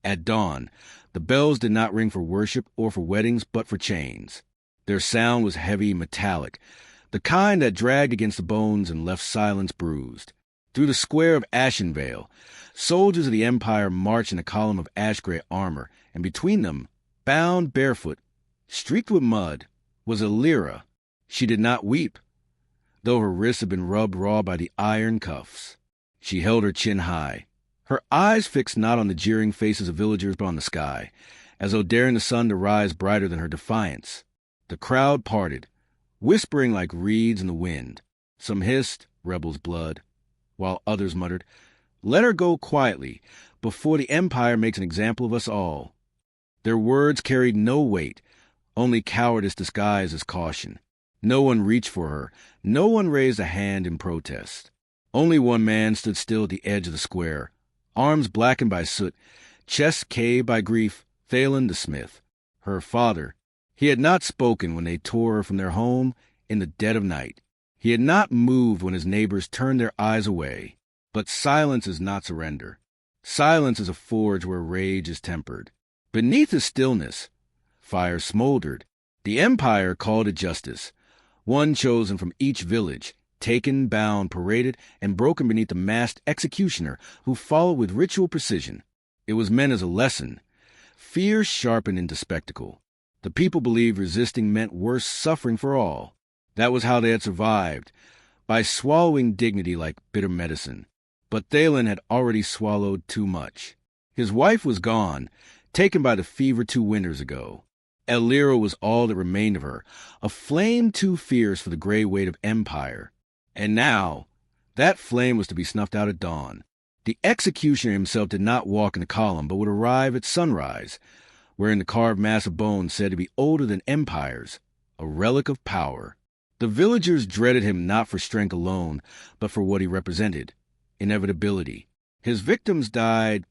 At dawn, the bells did not ring for worship or for weddings, but for chains. Their sound was heavy, metallic, the kind that dragged against the bones and left silence bruised. Through the square of Ashenvale, soldiers of the Empire marched in a column of ash-gray armor, and between them, bound barefoot, streaked with mud, was Illyra. She did not weep, though her wrists had been rubbed raw by the iron cuffs. She held her chin high, her eyes fixed not on the jeering faces of villagers but on the sky, as though daring the sun to rise brighter than her defiance. The crowd parted, whispering like reeds in the wind. Some hissed, "Rebel's blood," while others muttered, "Let her go quietly, before the Empire makes an example of us all." Their words carried no weight, only cowardice disguised as caution. No one reached for her, no one raised a hand in protest. Only one man stood still at the edge of the square, arms blackened by soot, chest caved by grief, Thalen the smith, her father. He had not spoken when they tore her from their home in the dead of night. He had not moved when his neighbors turned their eyes away. But silence is not surrender. Silence is a forge where rage is tempered. Beneath his stillness, fire smoldered. The Empire called it justice. One chosen from each village, taken, bound, paraded, and broken beneath the masked executioner who followed with ritual precision. It was meant as a lesson. Fear sharpened into spectacle. The people believed resisting meant worse suffering for all. That was how they had survived, by swallowing dignity like bitter medicine. But Thalen had already swallowed too much. His wife was gone, taken by the fever 2 winters ago. Illyra was all that remained of her, a flame too fierce for the gray weight of empire. And now, that flame was to be snuffed out at dawn. The executioner himself did not walk in the column, but would arrive at sunrise, wearing the carved mass of bones said to be older than empires, a relic of power. The villagers dreaded him not for strength alone, but for what he represented, inevitability. His victims died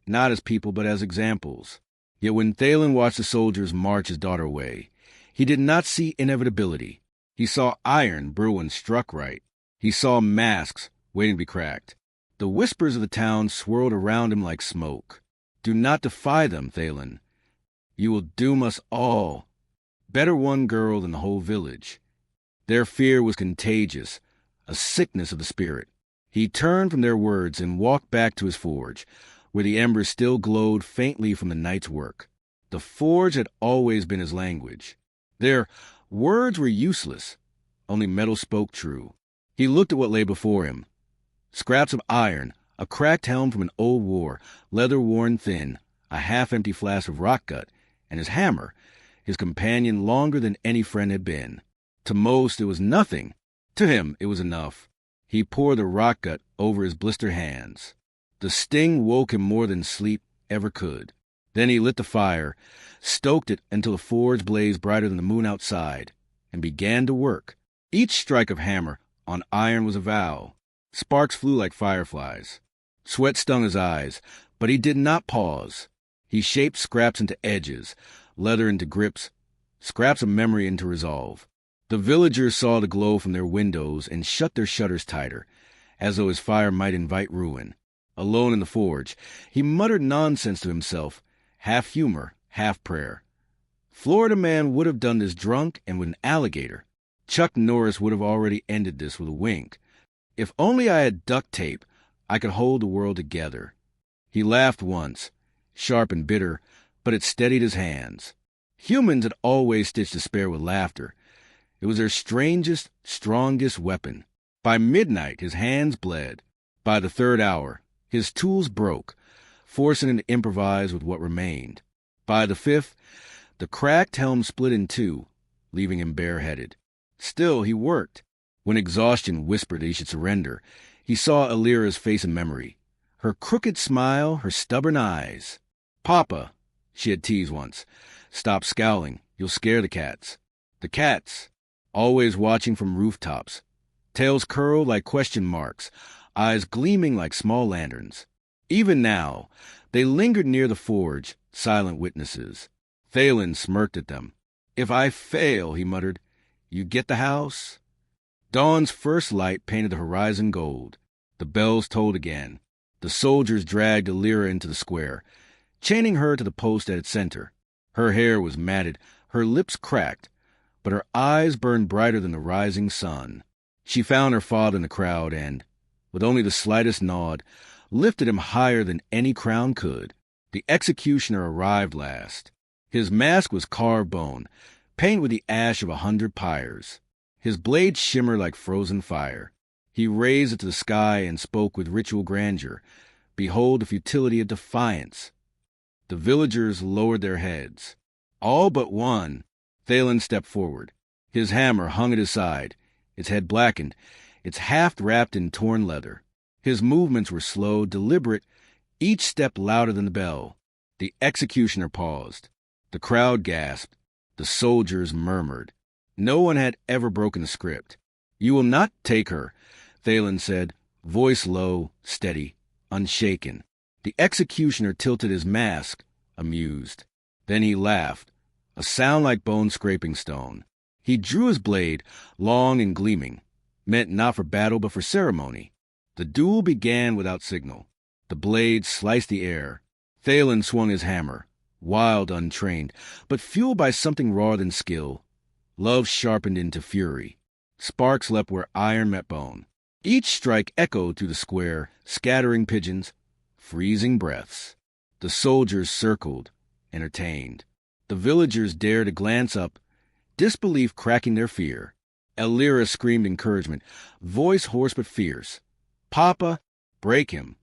not as people, but as examples. Yet when Thalen watched the soldiers march his daughter away, he did not see inevitability. He saw iron brew when struck right. He saw masks waiting to be cracked. The whispers of the town swirled around him like smoke. Do not defy them, Thalen. You will doom us all. Better one girl than the whole village. Their fear was contagious, a sickness of the spirit. He turned from their words and walked back to his forge, where the embers still glowed faintly from the night's work. The forge had always been his language. Their words were useless. Only metal spoke true. He looked at what lay before him. Scraps of iron, a cracked helm from an old war, leather worn thin, a half-empty flask of rock gut, and his hammer, his companion longer than any friend had been. To most, it was nothing. To him, it was enough. He poured the rock gut over his blistered hands. The sting woke him more than sleep ever could. Then he lit the fire, stoked it until the forge blazed brighter than the moon outside, and began to work. Each strike of hammer on iron was a vow. Sparks flew like fireflies. Sweat stung his eyes, but he did not pause. He shaped scraps into edges, leather into grips, scraps of memory into resolve. The villagers saw the glow from their windows and shut their shutters tighter, as though his fire might invite ruin. Alone in the forge, he muttered nonsense to himself, half humor, half prayer. Florida man would have done this drunk and with an alligator. Chuck Norris would have already ended this with a wink. If only I had duct tape, I could hold the world together. He laughed once, sharp and bitter, but it steadied his hands. Humans had always stitched despair with laughter. It was their strangest, strongest weapon. By midnight, his hands bled. By the 3rd hour, his tools broke, forcing him to improvise with what remained. By the 5th, the cracked helm split in 2, leaving him bareheaded. Still, he worked. When exhaustion whispered that he should surrender, he saw Illyra's face in memory. Her crooked smile, her stubborn eyes. "Papa," she had teased once, "stop scowling. You'll scare the cats." The cats, always watching from rooftops. Tails curled like question marks, eyes gleaming like small lanterns. Even now, they lingered near the forge, silent witnesses. Thalen smirked at them. "If I fail," he muttered, "you get the house?" Dawn's first light painted the horizon gold. The bells tolled again. The soldiers dragged Illyra into the square. chaining her to the post at its center. Her hair was matted, her lips cracked, but her eyes burned brighter than the rising sun. She found her father in the crowd and, with only the slightest nod, lifted him higher than any crown could. The executioner arrived last. His mask was carved bone, painted with the ash of 100 pyres. His blade shimmered like frozen fire. He raised it to the sky and spoke with ritual grandeur. Behold the futility of defiance. The villagers lowered their heads. All but one. Thalen stepped forward. His hammer hung at his side, its head blackened, its haft wrapped in torn leather. His movements were slow, deliberate, each step louder than the bell. The executioner paused. The crowd gasped. The soldiers murmured. No one had ever broken the script. "You will not take her," Thalen said, voice low, steady, unshaken. The executioner tilted his mask, amused. Then he laughed, a sound like bone scraping stone. He drew his blade, long and gleaming, meant not for battle but for ceremony. The duel began without signal. The blade sliced the air. Thalen swung his hammer, wild, untrained, but fueled by something rawer than skill. Love sharpened into fury. Sparks leapt where iron met bone. Each strike echoed through the square, scattering pigeons, freezing breaths. The soldiers circled, entertained. The villagers dared to glance up, disbelief cracking their fear. Elira screamed encouragement, voice hoarse but fierce. "Papa, break him."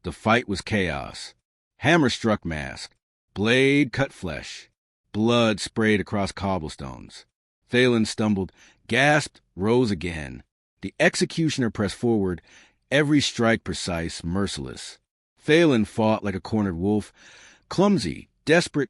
The fight was chaos. Hammer struck mask. Blade cut flesh. Blood sprayed across cobblestones. Thalen stumbled, gasped, rose again. The executioner pressed forward, every strike precise, merciless. Thalen fought like a cornered wolf, clumsy, desperate,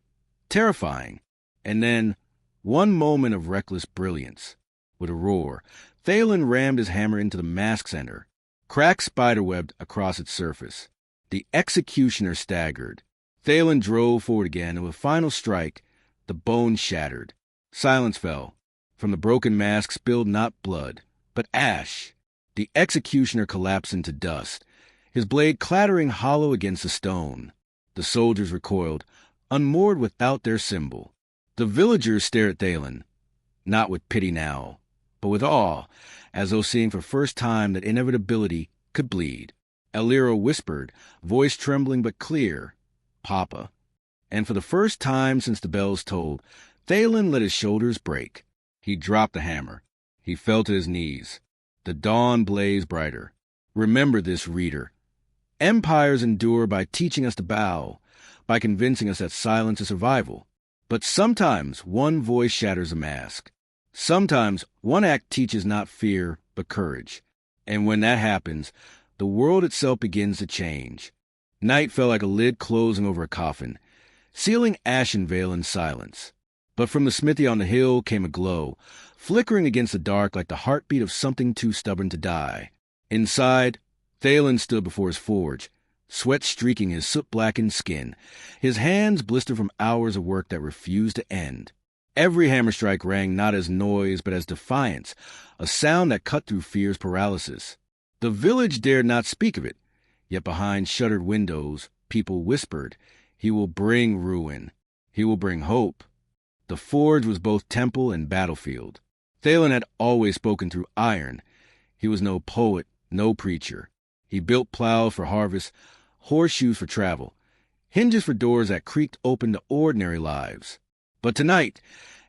terrifying. And then, one moment of reckless brilliance. With a roar, Thalen rammed his hammer into the mask center. Cracks spiderwebbed across its surface. The executioner staggered. Thalen drove forward again, and with a final strike, the bone shattered. Silence fell. From the broken mask spilled not blood, but ash. The executioner collapsed into dust, his blade clattering hollow against the stone. The soldiers recoiled, unmoored without their symbol. The villagers stared at Thalen, not with pity now, but with awe, as though seeing for the first time that inevitability could bleed. Elira whispered, voice trembling but clear, "Papa." And for the first time since the bells tolled, Thalen let his shoulders break. He dropped the hammer. He fell to his knees. The dawn blazed brighter. Remember this, reader. Empires endure by teaching us to bow, by convincing us that silence is survival. But sometimes one voice shatters a mask. Sometimes one act teaches not fear, but courage. And when that happens, the world itself begins to change. Night fell like a lid closing over a coffin, sealing ashen veil in silence. But from the smithy on the hill came a glow, flickering against the dark like the heartbeat of something too stubborn to die. Inside, Thalen stood before his forge, sweat streaking his soot-blackened skin, his hands blistered from hours of work that refused to end. Every hammer strike rang not as noise but as defiance, a sound that cut through fear's paralysis. The village dared not speak of it, yet behind shuttered windows, people whispered, "He will bring ruin. He will bring hope." The forge was both temple and battlefield. Thalen had always spoken through iron. He was no poet, no preacher. He built plows for harvest, horseshoes for travel, hinges for doors that creaked open to ordinary lives. But tonight,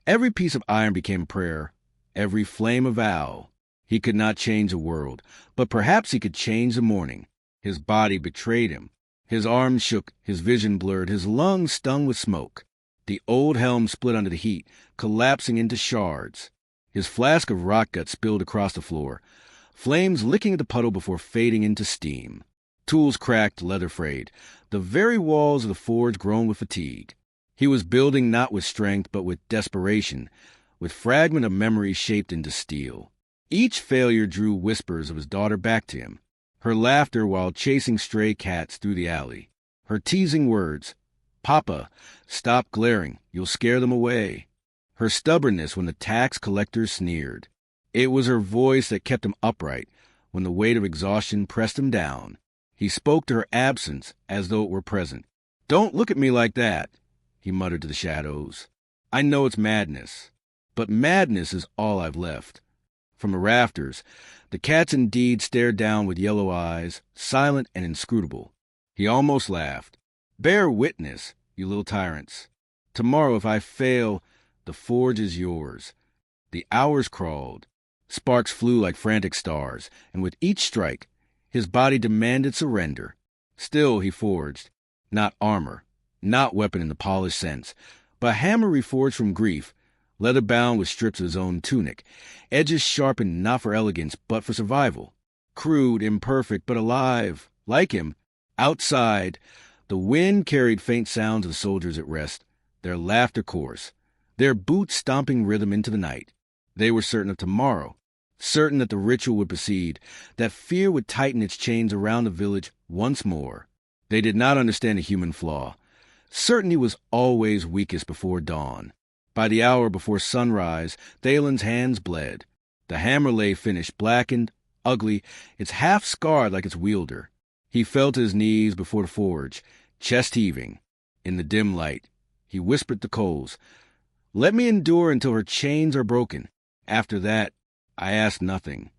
every piece of iron became a prayer, every flame a vow. He could not change the world, but perhaps he could change the morning. His body betrayed him. His arms shook, his vision blurred, his lungs stung with smoke. The old helm split under the heat, collapsing into shards. His flask of rock gut spilled across the floor, flames licking at the puddle before fading into steam. Tools cracked, leather frayed, the very walls of the forge groaned with fatigue. He was building not with strength, but with desperation, with fragment of memory shaped into steel. Each failure drew whispers of his daughter back to him, her laughter while chasing stray cats through the alley, her teasing words, "Papa, stop glaring, you'll scare them away." Her stubbornness when the tax collectors sneered. It was her voice that kept him upright when the weight of exhaustion pressed him down. He spoke to her absence as though it were present. "Don't look at me like that," he muttered to the shadows. "I know it's madness, but madness is all I've left." From the rafters, the cats indeed stared down with yellow eyes, silent and inscrutable. He almost laughed. "Bear witness, you little tyrants. Tomorrow, if I fail, the forge is yours." The hours crawled. Sparks flew like frantic stars, and with each strike, his body demanded surrender. Still he forged. Not armor, not weapon in the polished sense, but hammer reforged from grief, leather-bound with strips of his own tunic, edges sharpened not for elegance but for survival. Crude, imperfect, but alive. Like him, outside, the wind carried faint sounds of soldiers at rest, their laughter coarse, their boots stomping rhythm into the night. They were certain of tomorrow, certain that the ritual would proceed, that fear would tighten its chains around the village once more. They did not understand the human flaw. Certainty was always weakest before dawn. By the hour before sunrise, Thalen's hands bled. The hammer lay finished, blackened, ugly, its half scarred like its wielder. He fell to his knees before the forge, chest heaving. In the dim light, he whispered to Coles, "Let me endure until her chains are broken. After that, I ask nothing."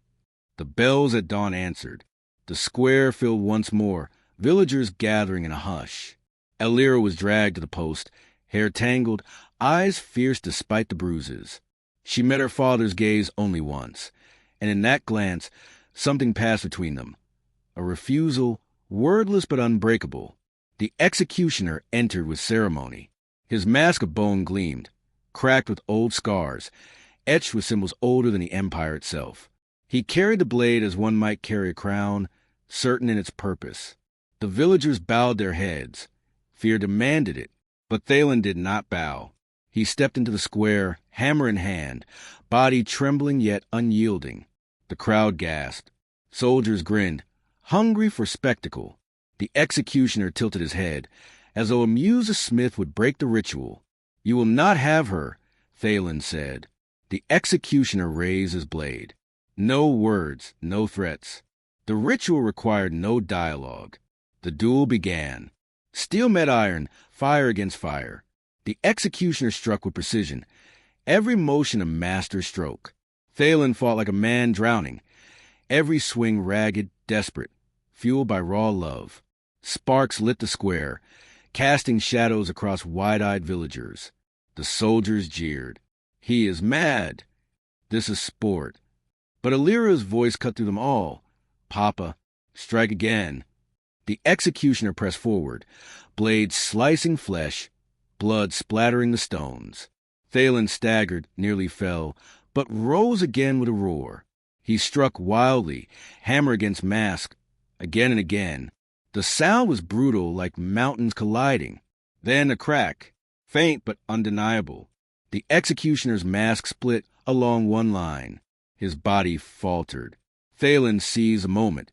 The bells at dawn answered. The square filled once more, villagers gathering in a hush. Elira was dragged to the post, hair tangled, eyes fierce despite the bruises. She met her father's gaze only once, and in that glance something passed between them. A refusal, wordless but unbreakable. The executioner entered with ceremony. His mask of bone gleamed, cracked with old scars, etched with symbols older than the empire itself. He carried the blade as one might carry a crown, certain in its purpose. The villagers bowed their heads. Fear demanded it, but Thalen did not bow. He stepped into the square, hammer in hand, body trembling yet unyielding. The crowd gasped. Soldiers grinned, hungry for spectacle. The executioner tilted his head, as though amused a smith would break the ritual. "You will not have her," Thalen said. The executioner raised his blade. No words, no threats. The ritual required no dialogue. The duel began. Steel met iron, fire against fire. The executioner struck with precision, every motion a master stroke. Thalen fought like a man drowning, every swing ragged, desperate, fueled by raw love. Sparks lit the square, casting shadows across wide-eyed villagers. The soldiers jeered. "He is mad. This is sport." But Elira's voice cut through them all. "Papa, strike again." The executioner pressed forward, blade slicing flesh, blood splattering the stones. Thalen staggered, nearly fell, but rose again with a roar. He struck wildly, hammer against mask, again and again. The sound was brutal, like mountains colliding. Then a crack, faint but undeniable. The executioner's mask split along one line. His body faltered. Thalen seized a moment,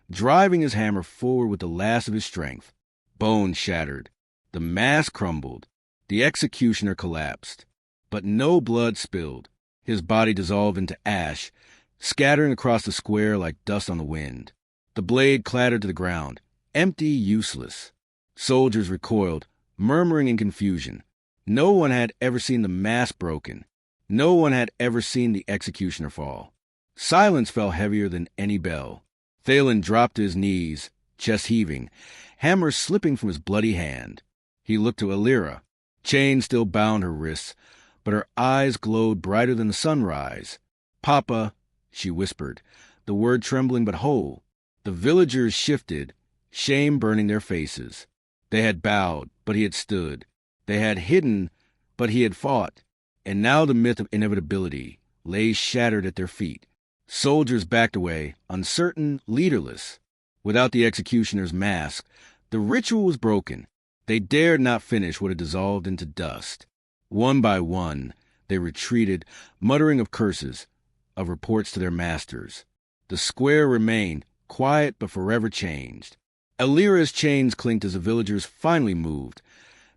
driving his hammer forward with the last of his strength. Bone shattered. The mask crumbled. The executioner collapsed. But no blood spilled. His body dissolved into ash, scattering across the square like dust on the wind. The blade clattered to the ground, empty, useless. Soldiers recoiled, murmuring in confusion. No one had ever seen the mask broken. No one had ever seen the executioner fall. Silence fell heavier than any bell. Thalen dropped to his knees, chest heaving, hammer slipping from his bloody hand. He looked to Elira. Chains still bound her wrists, but her eyes glowed brighter than the sunrise. "Papa," she whispered, the word trembling but whole. The villagers shifted, shame burning their faces. They had bowed, but he had stood. They had hidden, but he had fought. And now the myth of inevitability lay shattered at their feet. Soldiers backed away, uncertain, leaderless. Without the executioner's mask, the ritual was broken. They dared not finish what had dissolved into dust. One by one, they retreated, muttering of curses, of reports to their masters. The square remained, quiet but forever changed. Elira's chains clinked as the villagers finally moved,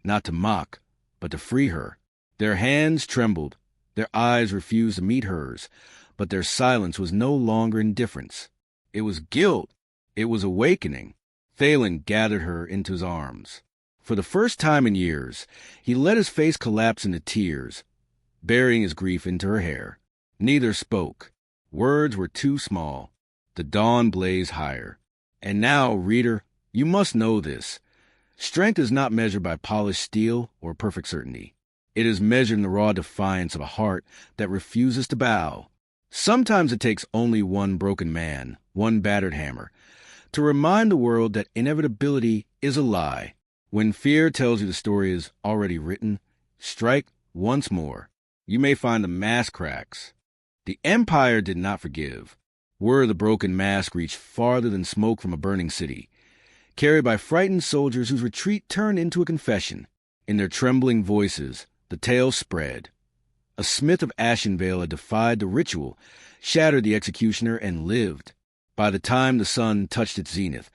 not to mock, but to free her. Their hands trembled, their eyes refused to meet hers, but their silence was no longer indifference. It was guilt. It was awakening. Thalen gathered her into his arms. For the first time in years, he let his face collapse into tears, burying his grief into her hair. Neither spoke. Words were too small. The dawn blazed higher. And now, reader, you must know this. Strength is not measured by polished steel or perfect certainty. It is measured in the raw defiance of a heart that refuses to bow. Sometimes it takes only one broken man, one battered hammer, to remind the world that inevitability is a lie. When fear tells you the story is already written, strike once more. You may find the mask cracks. The Empire did not forgive. Word of the broken mask reached farther than smoke from a burning city, carried by frightened soldiers whose retreat turned into a confession. In their trembling voices, the tale spread. A smith of Ashenvale had defied the ritual, shattered the executioner, and lived. By the time the sun touched its zenith,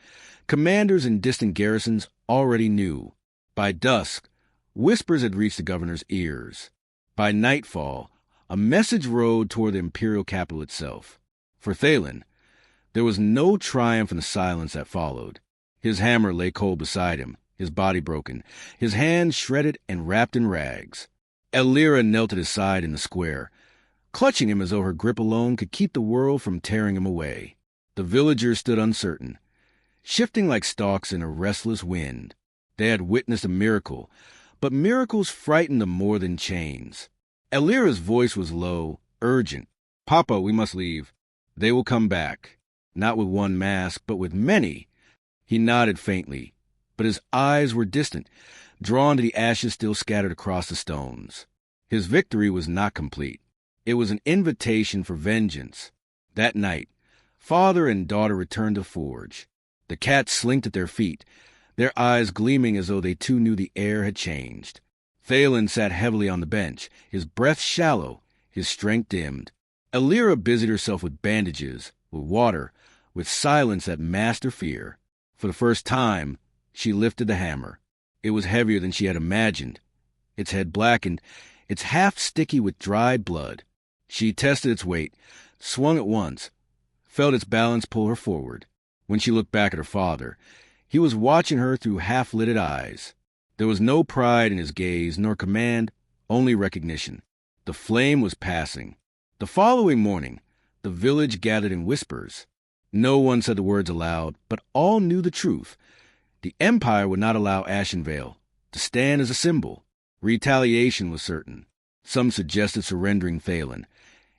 commanders in distant garrisons already knew. By dusk, whispers had reached the governor's ears. By nightfall, a message rode toward the imperial capital itself. For Thalen, there was no triumph in the silence that followed. His hammer lay cold beside him, his body broken, his hands shredded and wrapped in rags. Elira knelt at his side in the square, clutching him as though her grip alone could keep the world from tearing him away. The villagers stood uncertain, shifting like stalks in a restless wind. They had witnessed a miracle, but miracles frightened them more than chains. Elira's voice was low, urgent. "Papa, we must leave. They will come back, not with one mask, but with many." He nodded faintly, but his eyes were distant, drawn to the ashes still scattered across the stones. His victory was not complete. It was an invitation for vengeance. That night, father and daughter returned to the forge. The cats slinked at their feet, their eyes gleaming as though they too knew the air had changed. Thalen sat heavily on the bench, his breath shallow, his strength dimmed. Elira busied herself with bandages, with water, with silence that masked her fear. For the first time, she lifted the hammer. It was heavier than she had imagined. Its head blackened, its haft sticky with dried blood. She tested its weight, swung it once, felt its balance pull her forward. When she looked back at her father, he was watching her through half-lidded eyes. There was no pride in his gaze, nor command, only recognition. The flame was passing. The following morning, the village gathered in whispers. No one said the words aloud, but all knew the truth. The Empire would not allow Ashenvale to stand as a symbol. Retaliation was certain. Some suggested surrendering Thalen,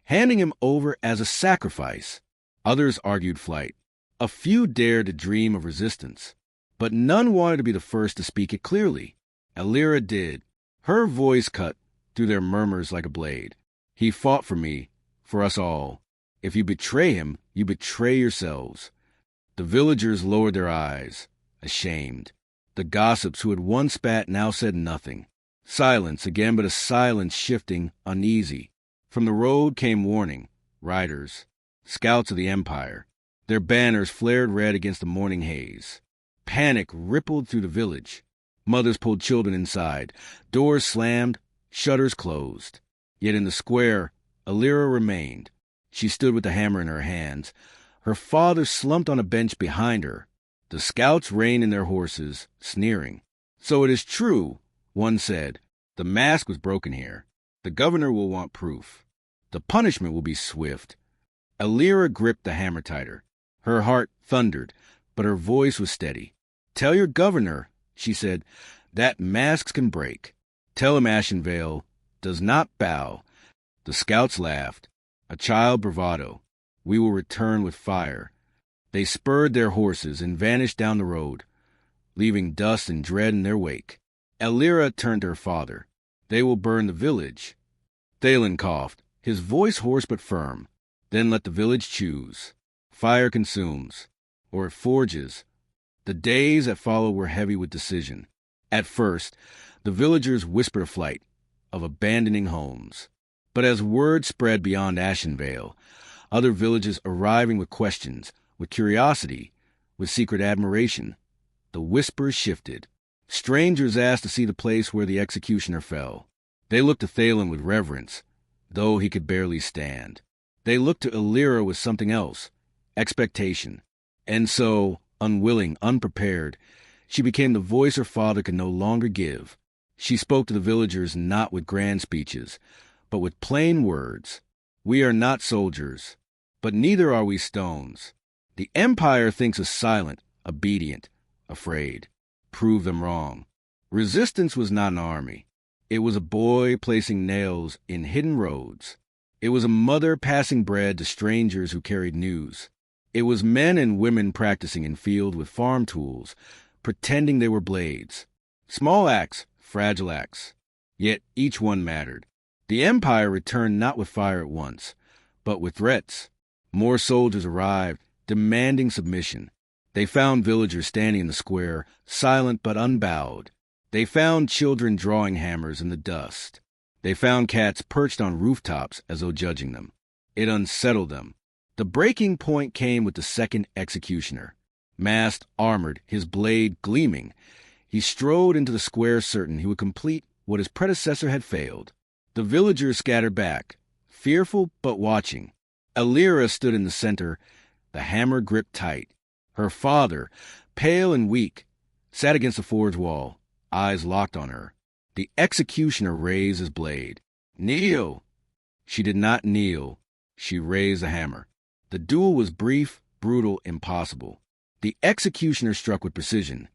handing him over as a sacrifice. Others argued flight. A few dared to dream of resistance, but none wanted to be the first to speak it clearly. Elira did. Her voice cut through their murmurs like a blade. "He fought for me, for us all. If you betray him, you betray yourselves." The villagers lowered their eyes, ashamed. The gossips who had once spat now said nothing. Silence again, but a silence shifting, uneasy. From the road came warning. Riders, scouts of the Empire. Their banners flared red against the morning haze. Panic rippled through the village. Mothers pulled children inside. Doors slammed, shutters closed. Yet in the square, Elira remained. She stood with the hammer in her hands. Her father slumped on a bench behind her. The scouts reined in their horses, sneering. "So it is true," one said. "The mask was broken here. The governor will want proof. The punishment will be swift." Elira gripped the hammer tighter. Her heart thundered, but her voice was steady. "Tell your governor," she said, "that masks can break. Tell him Ashenvale does not bow." The scouts laughed. A child bravado. "We will return with fire." They spurred their horses and vanished down the road, leaving dust and dread in their wake. Elira turned to her father. "They will burn the village." Thalen coughed, his voice hoarse but firm. "Then let the village choose. Fire consumes, or it forges." The days that followed were heavy with decision. At first, the villagers whispered of flight, of abandoning homes. But as word spread beyond Ashenvale, other villages arriving with questions, with curiosity, with secret admiration, the whispers shifted. Strangers asked to see the place where the executioner fell. They looked to Thalen with reverence, though he could barely stand. They looked to Elira with something else, expectation. And so, unwilling, unprepared, She became the voice her father could no longer give. She spoke to the villagers not with grand speeches, but with plain words. We are not soldiers, but neither are we stones. The Empire thinks us silent, obedient, afraid. Prove them wrong. Resistance was not an army. It was a boy placing nails in hidden roads. It was a mother passing bread to strangers who carried news. It was men and women practicing in field with farm tools, pretending they were blades. Small acts, fragile acts. Yet each one mattered. The Empire returned not with fire at once, but with threats. More soldiers arrived, demanding submission. They found villagers standing in the square, silent but unbowed. They found children drawing hammers in the dust. They found cats perched on rooftops as though judging them. It unsettled them. The breaking point came with the second executioner. Masked, armored, his blade gleaming, he strode into the square certain he would complete what his predecessor had failed. The villagers scattered back, fearful but watching. Alira stood in the center, the hammer gripped tight. Her father, pale and weak, sat against the forge wall, eyes locked on her. The executioner raised his blade. Kneel! She did not kneel. She raised the hammer. The duel was brief, brutal, impossible. The executioner struck with precision.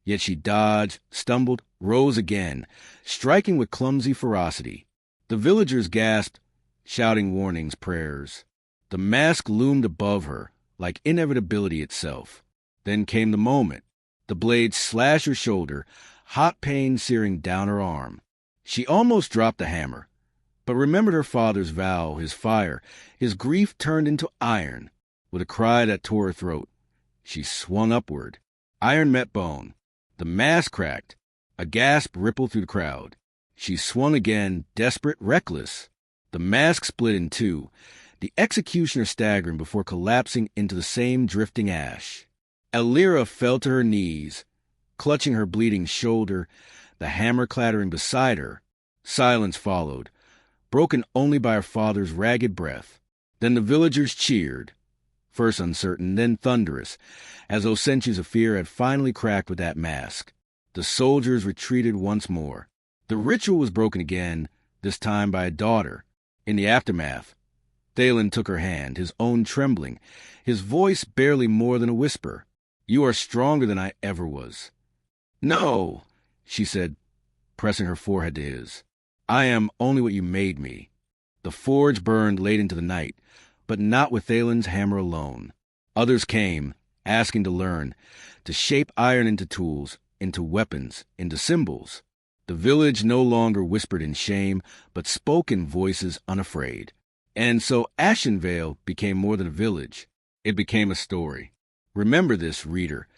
Yet she dodged, stumbled, rose again, striking with clumsy ferocity. The villagers gasped, shouting warnings, prayers. The mask loomed above her, like inevitability itself. Then came the moment. The blade slashed her shoulder, hot pain searing down her arm. She almost dropped the hammer, but remembered her father's vow, his fire. His grief turned into iron. With a cry that tore her throat, she swung upward. Iron met bone. The mask cracked. A gasp rippled through the crowd. She swung again, desperate, reckless. The mask split in two, the executioner staggering before collapsing into the same drifting ash. Alira fell to her knees, clutching her bleeding shoulder, the hammer clattering beside her. Silence followed, broken only by her father's ragged breath. Then the villagers cheered, first uncertain, then thunderous, as though centuries of fear had finally cracked with that mask. The soldiers retreated once more. The ritual was broken again, this time by a daughter. In the aftermath, Thalen took her hand, his own trembling, his voice barely more than a whisper. You are stronger than I ever was. No, she said, pressing her forehead to his. I am only what you made me. The forge burned late into the night, but not with Thalen's hammer alone. Others came, asking to learn, to shape iron into tools, into weapons, into symbols. The village no longer whispered in shame, but spoke in voices unafraid. And so Ashenvale became more than a village. It became a story. Remember this, reader.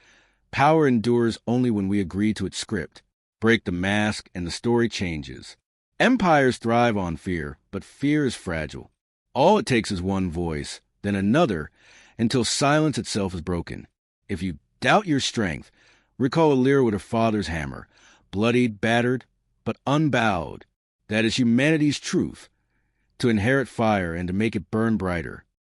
Power endures only when we agree to its script. Break the mask, and the story changes. Empires thrive on fear, but fear is fragile. All it takes is one voice, then another, until silence itself is broken. If you doubt your strength, recall Alira with her father's hammer, bloodied, battered, but unbowed. That is humanity's truth. To inherit fire and to make it burn brighter.